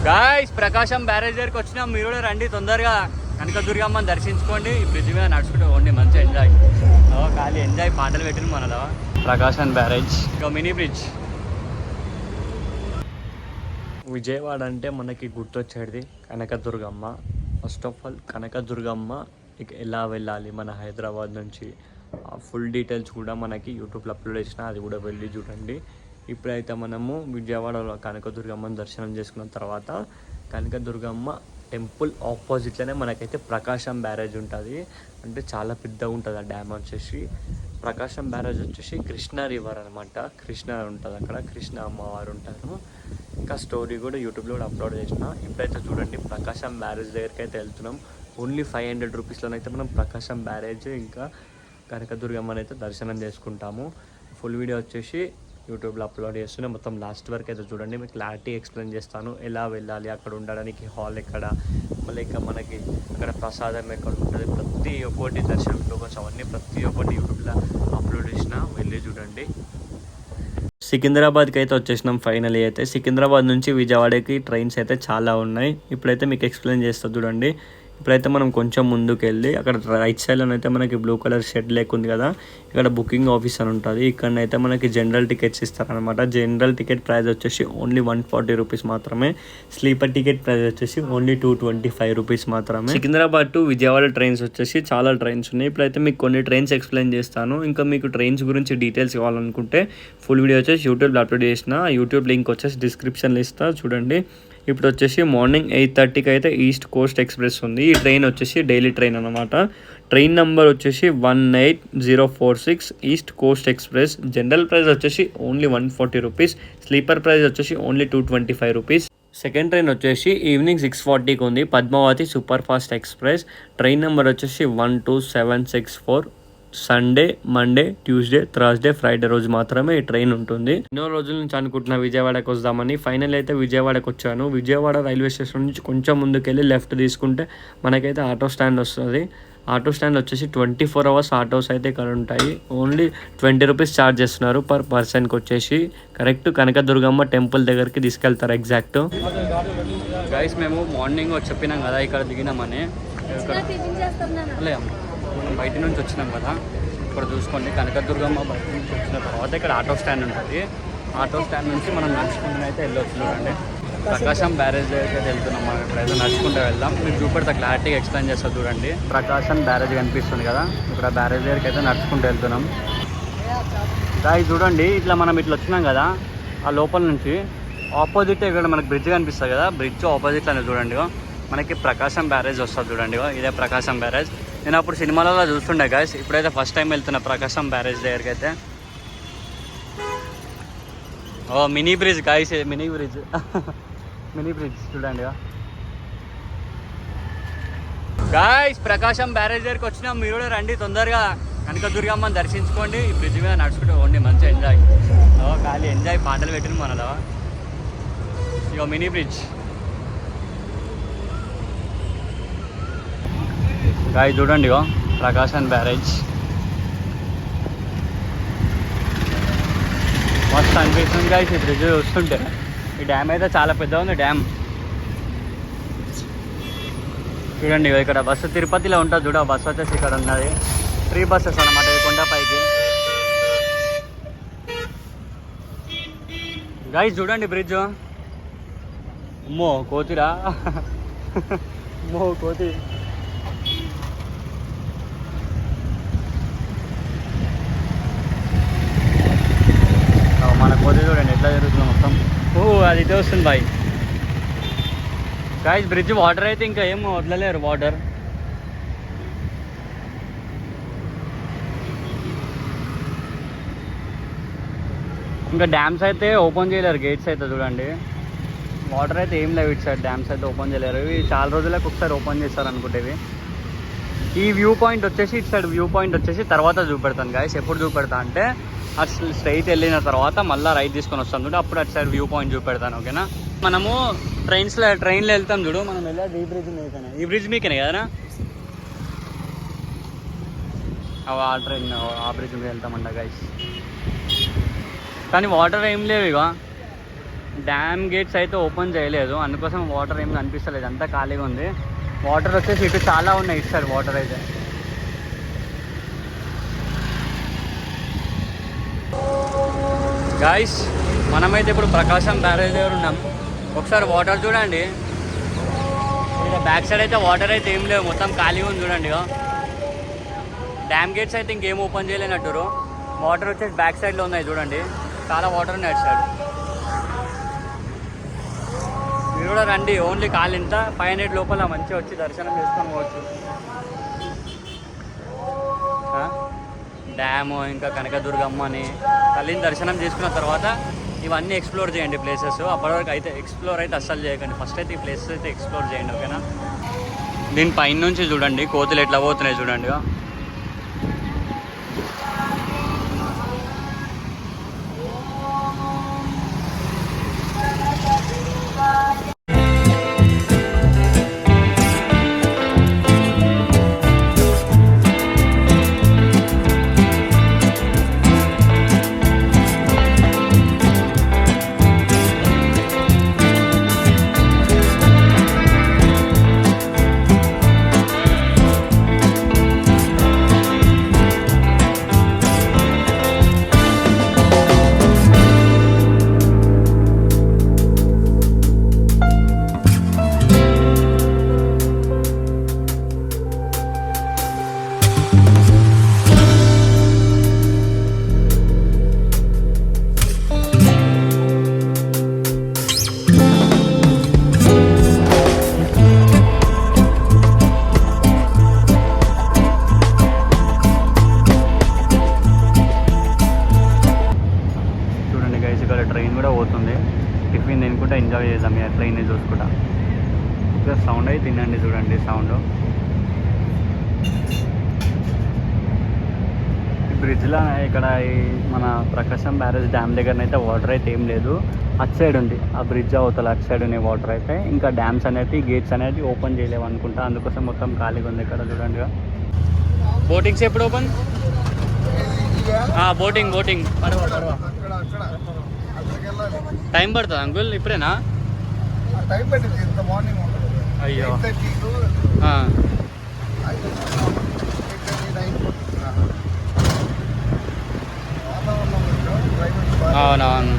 Guys ప్రకాశం barrage దగ్గరికి వచ్చినాం. మీరు కూడా రండి తొందరగా. కనకదుర్గమ్మని దర్శించుకోండి. ఈ బ్రిడ్జ్ మీద నడుచుకుంటూ పోండి. మంచి ఎంజాయ్ ఖాళీ ఎంజాయ్. పాటలు పెట్టిన మనలో ప్రకాశం బ్యారేజ్ మినీ బ్రిడ్జ్. విజయవాడ అంటే మనకి గుర్తొచ్చేది Kanakadurgamma. First of all Kanakadurgamma ఎలా వెళ్ళాలి మన హైదరాబాద్ నుంచి ఫుల్ డీటెయిల్స్ కూడా మనకి యూట్యూబ్లో అప్లోడ్ చేసిన, అది కూడా వెళ్ళి చూడండి. ఇప్పుడైతే మనము విజయవాడలో కనకదుర్గమ్మని దర్శనం చేసుకున్న తర్వాత కనకదుర్గమ్మ టెంపుల్ ఆపోజిట్లోనే మనకైతే ప్రకాశం బ్యారేజ్ ఉంటుంది. అంటే చాలా పెద్దగా ఉంటుంది ఆ డ్యామ్ వచ్చేసి. ప్రకాశం బ్యారేజ్ వచ్చేసి కృష్ణా రివర్ అనమాట. కృష్ణ ఉంటుంది అక్కడ, కృష్ణ అమ్మవారు ఉంటారు. ఇంకా స్టోరీ కూడా యూట్యూబ్లో కూడా అప్లోడ్ చేసిన. ఇప్పుడైతే చూడండి ప్రకాశం బ్యారేజ్ దగ్గరికి అయితే వెళ్తున్నాం. ఓన్లీ 500 రూపీస్లోనైతే మనం ప్రకాశం బ్యారేజ్ ఇంకా కనకదుర్గమ్మని అయితే దర్శనం చేసుకుంటాము. ఫుల్ వీడియో వచ్చేసి యూట్యూబ్లో అప్లోడ్ చేస్తున్నాం. మొత్తం లాస్ట్ వరకు అయితే చూడండి. మీకు క్లారిటీ ఎక్స్ప్లెయిన్ చేస్తాను. ఎలా వెళ్ళాలి, అక్కడ ఉండడానికి హాల్ ఎక్కడ, మళ్ళీ ఇంకా మనకి అక్కడ ప్రసాదం ఎక్కడ ఉంటుంది, ప్రతి ఒక్కటి దర్శనం టోకన్స్ అవన్నీ ప్రతి ఒక్కటి యూట్యూబ్లో అప్లోడ్ చేసిన, వెళ్ళి చూడండి. సికింద్రాబాద్కి అయితే వచ్చేసినాం ఫైనలీ. అయితే సికింద్రాబాద్ నుంచి విజయవాడకి ట్రైన్స్ అయితే చాలా ఉన్నాయి. ఇప్పుడైతే మీకు ఎక్స్ప్లెయిన్ చేస్తా చూడండి. ఇప్పుడైతే మనం కొంచెం ముందుకు వెళ్ళి అక్కడ రైట్ సైడ్లో అయితే మనకి బ్లూ కలర్ షెడ్ లేకుంది కదా, ఇక్కడ బుకింగ్ ఆఫీస్ అని ఉంటుంది. ఇక్కడనైతే మనకి జనరల్ టికెట్స్ ఇస్తారనమాట. జనరల్ టికెట్ ప్రైస్ వచ్చేసి ఓన్లీ 140 రూపీస్ మాత్రమే. స్లీపర్ టికెట్ ప్రైస్ వచ్చేసి ఓన్లీ 225 రూపీస్ మాత్రమే. సికింద్రాబాద్ టు విజయవాడ ట్రైన్స్ వచ్చేసి చాలా ట్రైన్స్ ఉన్నాయి. ఇప్పుడైతే మీకు కొన్ని ట్రైన్స్ ఎక్స్ప్లెయిన్ చేస్తాను. ఇంకా మీకు ట్రైన్స్ గురించి డీటెయిల్స్ కావాలనుకుంటే ఫుల్ వీడియో వచ్చేసి యూట్యూబ్లో అప్లోడ్ చేసిన. యూట్యూబ్ లింక్ వచ్చేసి డిస్క్రిప్షన్లో ఇస్తా, చూడండి. ఇప్పుడు వచ్చేసి మార్నింగ్ 8:30కి అయితే ఈస్ట్ కోస్ట్ ఎక్స్ప్రెస్ ఉంది. ఈ ట్రైన్ వచ్చేసి డైలీ ట్రైన్ అనమాట. ట్రైన్ నెంబర్ వచ్చేసి 18046 east coast express. General price వచ్చేసి ఓన్లీ 140 రూపీస్. స్లీపర్ ప్రైస్ వచ్చేసి ఓన్లీ 225 రూపీస్. సెకండ్ ట్రైన్ వచ్చేసి ఈవినింగ్ 6:40కి ఉంది, Padmavati super fast express. Train number వచ్చేసి 12764. Sunday, Monday, Tuesday, Thursday, Friday రోజు మాత్రమే ఈ ట్రైన్ ఉంటుంది. ఎన్నో రోజుల నుంచి అనుకుంటున్నా విజయవాడకి వద్దామని. ఫైనల్ అయితే విజయవాడకి వచ్చాను. విజయవాడ రైల్వే స్టేషన్ నుంచి కొంచెం ముందుకెళ్ళి లెఫ్ట్ తీసుకుంటే మనకైతే ఆటో స్టాండ్ వస్తుంది. ఆటో స్టాండ్ వచ్చేసి 24 అవర్స్ ఆటోస్ అయితే ఇక్కడ ఉంటాయి. ఓన్లీ 20 రూపీస్ ఛార్జ్ చేస్తున్నారు పర్ పర్సన్కి వచ్చేసి. కరెక్ట్ కనకదుర్గమ్మ టెంపుల్ దగ్గరికి తీసుకెళ్తారు ఎగ్జాక్ట్. గైస్ మేము మార్నింగ్ చెప్పినాం కదా ఇక్కడ దిగినామని. మనం బయట నుంచి వచ్చినాం కదా, ఇక్కడ చూసుకోండి కనకదుర్గమ్మ బయట నుంచి వచ్చిన తర్వాత ఇక్కడ ఆటో స్టాండ్ ఉంటుంది. ఆటో స్టాండ్ నుంచి మనం నడుచుకుంటూ అయితే వెళ్ళొచ్చు. చూడండి ప్రకాశం బ్యారేజ్ అయితే వెళ్తున్నాం. మనం ఇప్పుడైతే నడుచుకుంటూ వెళ్దాం. మీకు చూపెడతా క్లారిటీగా ఎక్స్ప్లెయిన్ చేస్తా చూడండి. ప్రకాశం బ్యారేజ్ కనిపిస్తుంది కదా, ఇక్కడ బ్యారేజ్ దగ్గరికి అయితే నడుచుకుంటూ వెళ్తున్నాం. దాయి చూడండి, ఇట్లా మనం ఇట్లా వచ్చినాం కదా, ఆ లోపల నుంచి ఆపోజిట్ ఇక్కడ మనకి బ్రిడ్జ్ కనిపిస్తుంది కదా, బ్రిడ్జ్ ఆపోజిట్లోనే చూడండి మనకి ప్రకాశం బ్యారేజ్ వస్తుంది. చూడండి ఇదే ప్రకాశం బ్యారేజ్. నేను అప్పుడు సినిమాలలో చూస్తుండే గాయస్. ఇప్పుడైతే ఫస్ట్ టైం వెళ్తున్నా ప్రకాశం బ్యారేజ్ దగ్గరికి అయితే. ఓ mini bridge guys, mini bridge mini bridge చూడండి గాయస్. ప్రకాశం బ్యారేజ్ దగ్గరికి వచ్చినాం. మీరు కూడా రండి తొందరగా. కనకదుర్గమ్మని దర్శించుకోండి. ఈ బ్రిడ్జ్ మీద నడుచుకుంటూ పోండి. మంచి ఎంజాయ్ ఖాళీ ఎంజాయ్. పాటలు పెట్టిన మనలో మినీ బ్రిడ్జ్ గాయస్. చూడండి ప్రకాశం బ్యారేజ్ మస్తు అనిపిస్తుంది గాయస్ ఈ బ్రిడ్జ్ చూస్తుంటే. ఈ డ్యామ్ అయితే చాలా పెద్దగా ఉంది డ్యామ్. చూడండి ఇక్కడ బస్సు తిరుపతిలో ఉంటుంది చూడ, బస్సు వచ్చేసి ఇక్కడ ఉన్నది. 3 బస్సెస్ అన్నమాట ఈ కొండపైకి. గాయస్ చూడండి బ్రిడ్జ్. అమ్మో కోతిరా అమ్మో కోతి. మన కోతి చూడండి ఎట్లా జరుగుతుంది మొత్తం. అది ఇదే వస్తుంది బాయ్. గాయస్ బ్రిడ్జ్ వాటర్ అయితే ఇంకా ఏం వదలలేరు వాటర్. ఇంకా డ్యామ్స్ అయితే ఓపెన్ చేయలేరు, గేట్స్ అయితే చూడండి. వాటర్ అయితే ఏం లేవు ఇటు సైడ్, డ్యామ్స్ అయితే ఓపెన్ చేయలేరు. ఇవి చాలా రోజులకు ఒకసారి ఓపెన్ చేస్తారు అనుకుంటేవి. ఈ వ్యూ పాయింట్ వచ్చేసి ఇటు సైడ్ వ్యూ పాయింట్ వచ్చేసి తర్వాత చూపెడతాను గాయస్. ఎప్పుడు చూపెడతా అంటే అటు స్ట్రైట్ వెళ్ళిన తర్వాత మళ్ళీ రైట్ తీసుకొని వస్తాం చూడు, అప్పుడు అటు సైడ్ వ్యూ పాయింట్ చూపెడతాను. ఓకేనా? మనము ట్రైన్లో వెళ్తాం చూడు, మనం వెళ్ళేది ఈ బ్రిడ్జ్ మీదనే. ఈ బ్రిడ్జ్ మీకనే కదా ఆ ట్రైన్, ఆ బ్రిడ్జ్ మీద వెళ్తామంట గైస్. కానీ వాటర్ ఏం లేవు ఇక, డ్యామ్ గేట్స్ అయితే ఓపెన్ చేయలేదు, అందుకోసం వాటర్ ఏమి కనిపిస్తలేదు, అంతా ఖాళీగా ఉంది. వాటర్ వచ్చేసి ఇటు చాలా ఉన్నాయి ఇటు సైడ్ వాటర్ అయితే. గాయస్ మనమైతే ఇప్పుడు ప్రకాశం బ్యారేజ్ దగ్గర ఉన్నాం. ఒకసారి వాటర్ చూడండి, ఇక్కడ బ్యాక్ సైడ్ అయితే వాటర్ అయితే ఏం లేవు, మొత్తం ఖాళీగా ఉంది చూడండి. డ్యామ్ గేట్స్ అయితే ఇంకేం ఓపెన్ చేయలేనట్టురు. వాటర్ వచ్చేసి బ్యాక్ సైడ్లో ఉన్నాయి చూడండి, చాలా వాటర్ ఉన్నాయి అటు సైడ్. మీరు కూడా రండి, ఓన్లీ కాలు ఇంత 500 లోపల మంచిగా వచ్చి దర్శనం చేసుకొని పోవచ్చు. డ్యాము ఇంకా కనకదుర్గమ్మని తల్లిని దర్శనం చేసుకున్న తర్వాత ఇవన్నీ ఎక్స్ప్లోర్ చేయండి ప్లేసెస్. అప్పటివరకు అయితే ఎక్స్ప్లోర్ అయితే అస్సలు చేయకండి, ఫస్ట్ అయితే ఈ ప్లేసెస్ అయితే ఎక్స్ప్లోర్ చేయండి, ఓకేనా. దీని పైన నుంచి చూడండి కోతులు ఎట్లా పోతున్నాయి చూడండి. ట్రైన్ కూడా పోతుంది. టిఫిన్ తినుకుంటే ఎంజాయ్ చేద్దాం ఇక ట్రైన్ని చూసుకుంటా. ఇంకా సౌండ్ అయితే తినండి చూడండి సౌండ్. ఈ బ్రిడ్జ్లో ఇక్కడ ఈ మన ప్రకాశం బ్యారేజ్ డ్యామ్ దగ్గరనైతే వాటర్ అయితే ఏం లేదు, అటు సైడ్ ఉంది ఆ బ్రిడ్జ్ అవతల, అటు సైడ్ ఉన్నాయి వాటర్ అయితే. ఇంకా డ్యామ్స్ అనేది గేట్స్ అనేది ఓపెన్ చేయలేము అనుకుంటా, అందుకోసం మొత్తం ఖాళీగా ఉంది ఇక్కడ చూడండి. బోటింగ్స్ ఎప్పుడు ఓపెన్? బోటింగ్ బోటింగ్ టైం పడుతుంది అంకుల్, ఇప్పుడేనా? అయ్యో అవునవును.